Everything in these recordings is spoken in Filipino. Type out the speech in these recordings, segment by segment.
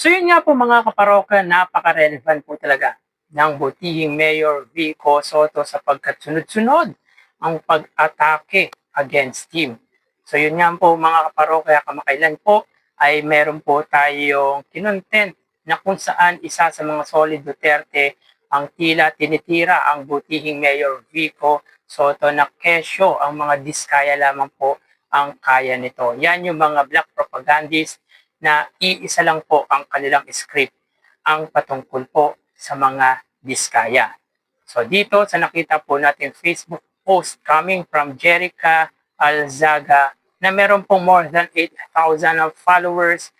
So yun nga po mga kaparokya, napaka-relevant po talaga ng butihing Mayor Vico Soto sapagkat sunod-sunod ang pag-atake against him. So yun nga po mga kaparokya, kamakailan po ay meron po tayong kinontent na kung saan isa sa mga solid Duterte ang tila tinitira ang butihing Mayor Vico Soto na kesyo ang mga diskaya lamang po ang kaya nito. Yan yung mga black propagandists na iisa lang po ang kanilang script, ang patungkol po sa mga diskaya. So dito sa nakita po natin Facebook post coming from Jerica Alzaga na meron pong more than 8,000 of followers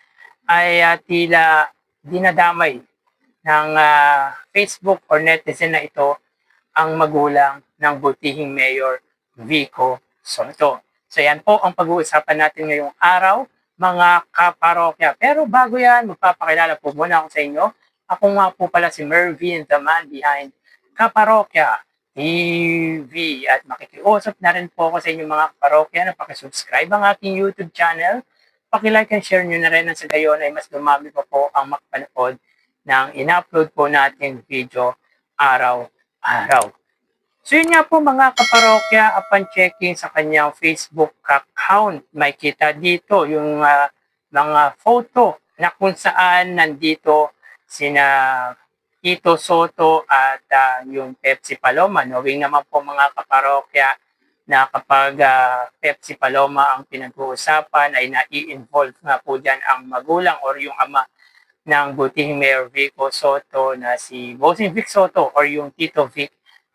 ay tila dinadamay ng Facebook or netizen na ito ang magulang ng butihing Mayor Vico Soto. So yan po ang pag-uusapan natin ngayong araw, mga kaparokya. Pero bago yan, magpapakilala po muna ako sa inyo. Ako nga po pala si Mervin, the man behind Kaparokya TV. At makikiusap na rin po ako sa inyo mga kaparokya na pakisubscribe ang aking YouTube channel. Pakilike and share nyo na rin na sa gayon ay mas dumami pa po ang makapanood ng in-upload po nating video araw-araw. So yun nga po mga kaparokya, upon checking sa kanyang Facebook account, may kita dito yung mga photo na kung saan nandito sina Tito Soto at yung Pepsi Paloma. Knowing naman po mga kaparokya na kapag Pepsi Paloma ang pinag-uusapan ay nai-involve nga po dyan ang magulang or yung ama ng butihing Mayor Vico Soto na si Bossing Vic Soto or yung Tito Vic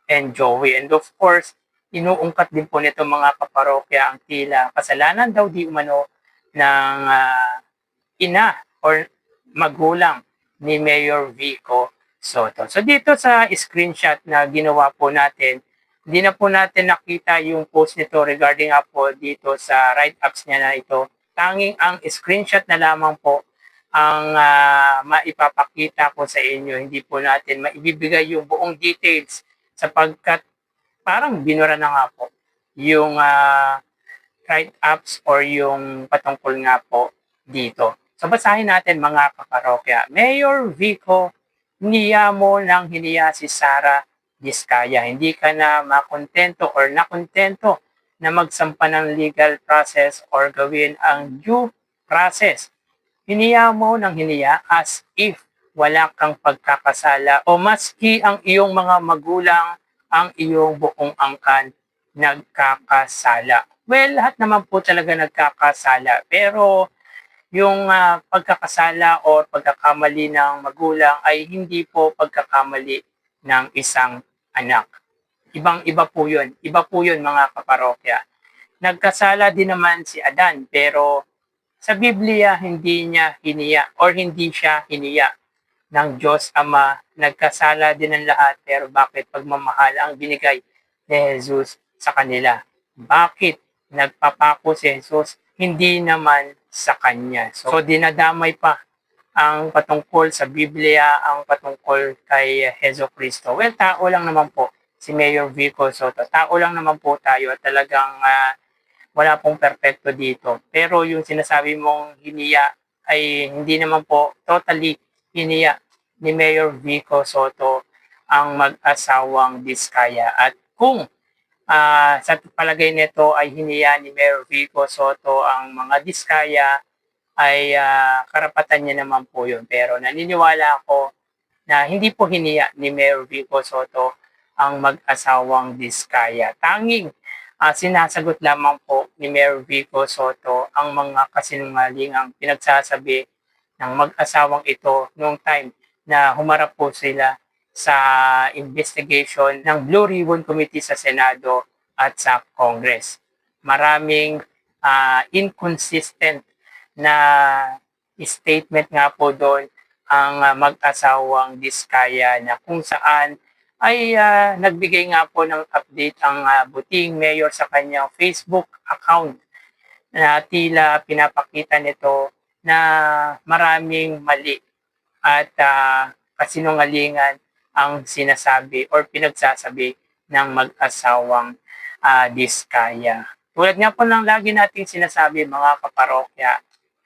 and Joey. And of course, inuungkat din po nito mga kaparokya ang tila kasalanan daw di umano ng ina or magulang ni Mayor Vico Soto. So dito sa screenshot na ginawa po natin, hindi na po natin nakita yung post nito regarding po dito sa write-ups niya na ito. Tanging ang screenshot na lamang po ang maipapakita ko sa inyo. Hindi po natin maibibigay yung buong details sapagkat parang binura na nga po yung write-ups or yung patungkol nga po dito. So basahin natin mga kaparokya. Mayor Vico, hiniya mo nang hiniya si Sara Diskaya. Hindi ka na makontento or nakontento na magsampa ng legal process or gawin ang due process. Hiniya mo nang hiniya as if wala kang pagkakasala o maski ang iyong mga magulang, ang iyong buong angkan nagkakasala. Well, lahat naman po talaga nagkakasala. Pero yung pagkakasala o pagkakamali ng magulang ay hindi po pagkakamali ng isang anak. Ibang-iba po yun. Iba po yun mga kaparokya. Nagkasala din naman si Adan pero sa Biblia hindi niya hiniya or hindi siya hiniya ng Diyos Ama. Nagkasala din ang lahat pero bakit pagmamahal ang binigay ni Jesus sa kanila? Bakit nagpapako si Jesus? Hindi naman sa Kanya. So dinadamay pa ang patungkol sa Biblia, ang patungkol kay Hesus Kristo. Well, tao lang naman po si Mayor Vico Soto. Tao lang naman po tayo at talagang wala pong perfecto dito. Pero yung sinasabi mong hiniya ay hindi naman po totally hiniya ni Mayor Vico Soto ang mag-asawang Diskaya. At kung sa palagay nito ay hiniya ni Mayor Vico Soto ang mga Diskaya, ay karapatan niya naman po yun. Pero naniniwala ako na hindi po hiniya ni Mayor Vico Soto ang mag-asawang Diskaya. Tanging sinasagot lamang po ni Mayor Vico Soto ang mga kasinungalingang pinagsasabi ng mag-asawang ito noong time na humarap po sila sa investigation ng Blue Ribbon Committee sa Senado at sa Congress. Maraming inconsistent na statement nga po doon ang mag-asawang Diskaya na kung saan ay nagbigay nga po ng update ang buting mayor sa kanyang Facebook account na tila pinapakita nito na maraming mali at kasinungalingan ang sinasabi or pinagsasabi ng mag-asawang Diskaya. Tulad nga po ng lagi nating sinasabi mga kaparokya,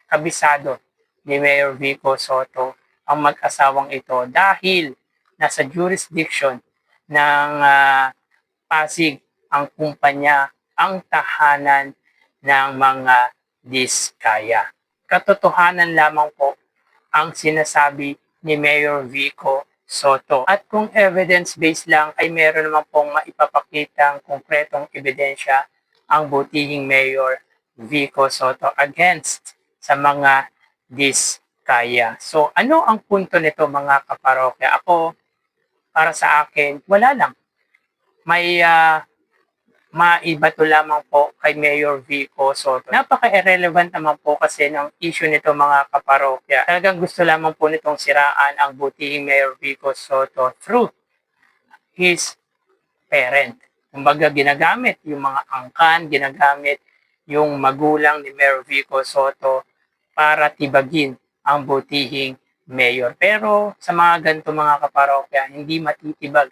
kabisado ni Mayor Vico Soto ang mag-asawang ito dahil nasa jurisdiction ng Pasig ang kumpanya, ang tahanan ng mga diskaya. Katotohanan lamang po ang sinasabi ni Mayor Vico Soto. At kung evidence-based lang ay meron naman pong maipapakitang konkretong ebidensya ang butihing Mayor Vico Soto against sa mga diskaya. So ano ang punto nito mga kaparokya? Ako, para sa akin, wala lang. May maibato lamang po kay Mayor Vico Soto. Napaka-irrelevant naman po kasi ng issue nito mga kaparokya. Talagang gusto lamang po nitong siraan ang butihing Mayor Vico Soto through his parent. Kumbaga ginagamit yung mga angkan, ginagamit yung magulang ni Mayor Vico Soto para tibagin ang butihing mayor. Pero sa mga ganito mga kaparokya, hindi matitibag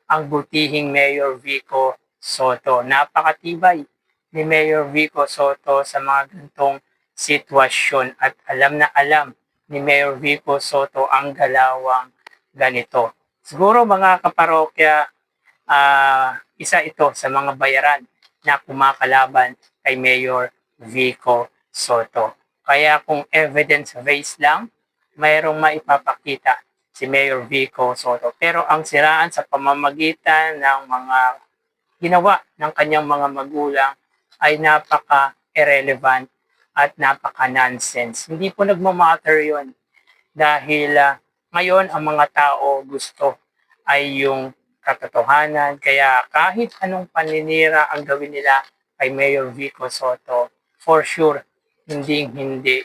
ang butihing Mayor Vico Soto. Napakatibay ni Mayor Vico Soto sa mga ganitong sitwasyon at alam na alam ni Mayor Vico Soto ang galawang ganito. Siguro mga kaparokya, isa ito sa mga bayaran na kumakalaban kay Mayor Vico Soto. Kaya kung evidence-based lang, mayroong maipapakita si Mayor Vico Soto. Pero ang siraan sa pamamagitan ng mga ginawa ng kanyang mga magulang ay napaka-irrelevant at napaka-nonsense. Hindi po nagmamatter yon dahil ngayon ang mga tao gusto ay yung katotohanan. Kaya kahit anong paninira ang gawin nila kay Mayor Vico Soto, for sure, hindi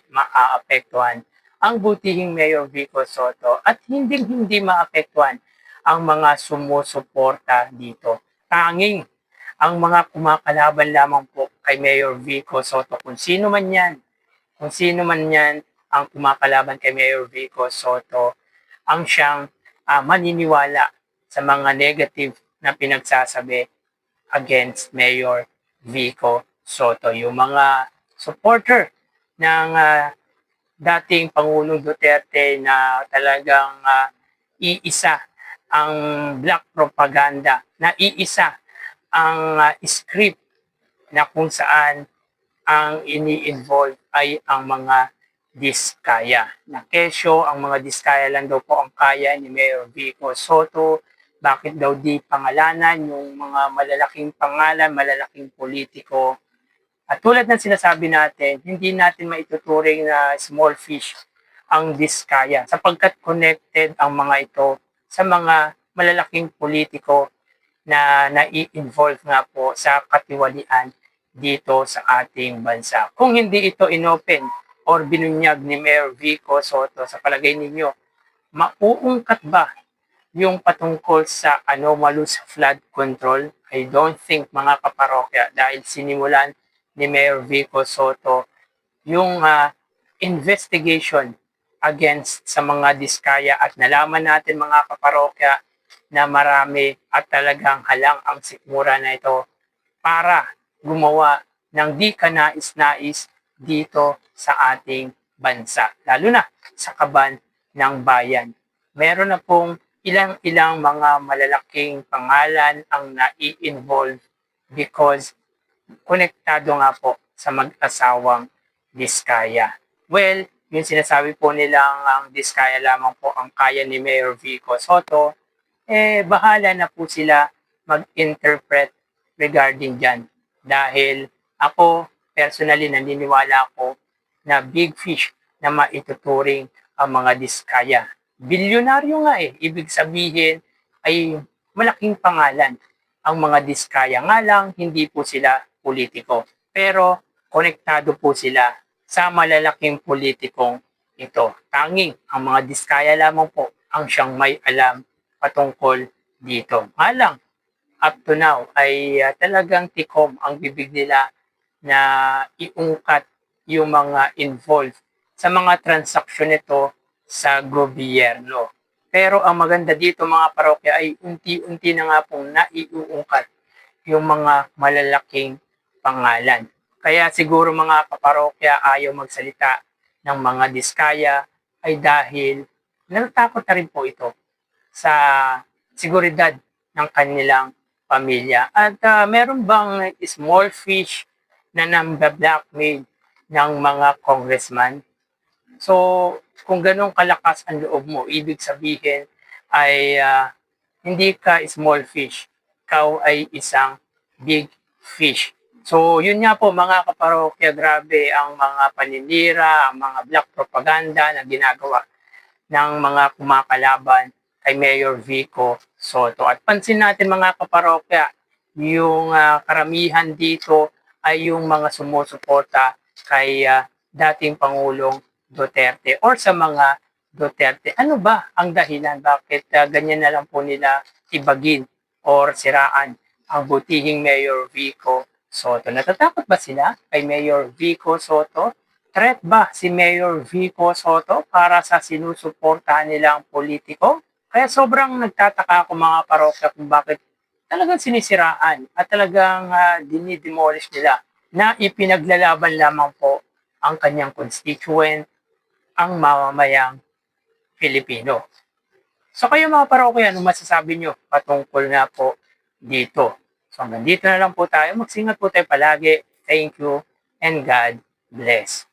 maaapektuhan ang butihing Mayor Vico Soto at hindi maapektuhan ang mga sumusuporta dito. Tanging ang mga kumakalaban lamang po kay Mayor Vico Soto, kung sino man yan ang kumakalaban kay Mayor Vico Soto, ang siyang maniniwala sa mga negative na pinagsasabi against Mayor Vico Soto. Yung mga supporter ng dating Pangulong Duterte na talagang iisa ang black propaganda, na iisa ang script na kung saan ang ini-involve ay ang mga diskaya. Na kesyo, ang mga diskaya lang daw po ang kaya ni Mayor Vico Soto. Bakit daw di pangalanan yung mga malalaking pangalan, malalaking politiko? At tulad ng sinasabi natin, hindi natin maituturing na small fish ang diskaya sapagkat connected ang mga ito sa mga malalaking politiko na nai-involve nga po sa katiwalian dito sa ating bansa. Kung hindi ito inopen or binunyag ni Mayor Vico Soto, sa palagay ninyo, mauungkat ba yung patungkol sa anomalous flood control? I don't think mga kaparokya dahil sinimulan ni Mayor Vico Soto yung investigation against sa mga diskaya at nalaman natin mga kaparokya na marami at talagang halang ang sikmura na ito para gumawa ng di kanais-nais dito sa ating bansa, lalo na sa kaban ng bayan. Meron na pong ilang mga malalaking pangalan ang nai-involve because konektado nga po sa mag-asawang diskaya. Well, yung sinasabi po nilang ang diskaya lamang po ang kaya ni Mayor Vico Soto, bahala na po sila mag-interpret regarding dyan. Dahil ako, personally, naniniwala ako na big fish na maituturing ang mga diskaya. Bilyonaryo nga ibig sabihin ay malaking pangalan ang mga diskaya. Nga lang, hindi po sila politiko. Pero konektado po sila sa malalaking politikong ito. Tanging ang mga diskaya lamang po ang siyang may alam patungkol dito. Nga lang, up to now ay talagang tikom ang bibig nila na iungkat yung mga involved sa mga transaksyon nito sa gobyerno. Pero ang maganda dito mga parokya ay unti-unti na nga pong naiuungkat yung mga malalaking pangalan. Kaya siguro mga kaparokya ayaw magsalita ng mga Diskaya ay dahil natatakot na rin po ito sa seguridad ng kanilang pamilya. At meron bang small fish na namba-blackmail ng mga congressman? So, kung ganun kalakas ang loob mo, ibig sabihin ay hindi ka small fish, ikaw ay isang big fish. So, yun nga po mga kaparokya, grabe ang mga paninira, ang mga black propaganda na ginagawa ng mga kumakalaban kay Mayor Vico Soto. At pansin natin mga kaparokya, yung karamihan dito ay yung mga sumusuporta kay dating Pangulong Duterte or sa mga Duterte. Ano ba ang dahilan? Bakit ganyan na lang po nila ibagin or siraan ang butihing Mayor Vico Soto? Natatakot ba sila kay Mayor Vico Soto? Threat ba si Mayor Vico Soto para sa sinusuportahan nilang politiko? Kaya sobrang nagtataka ako mga parokya kung bakit talagang sinisiraan at talagang dinidemolish nila na ipinaglalaban lamang po ang kanyang constituent, ang mamamayang Pilipino. So kayo mga parokya, ano masasabi nyo patungkol nga po dito? So hanggang dito na lang po tayo. Magsingat po tayo palagi. Thank you and God bless.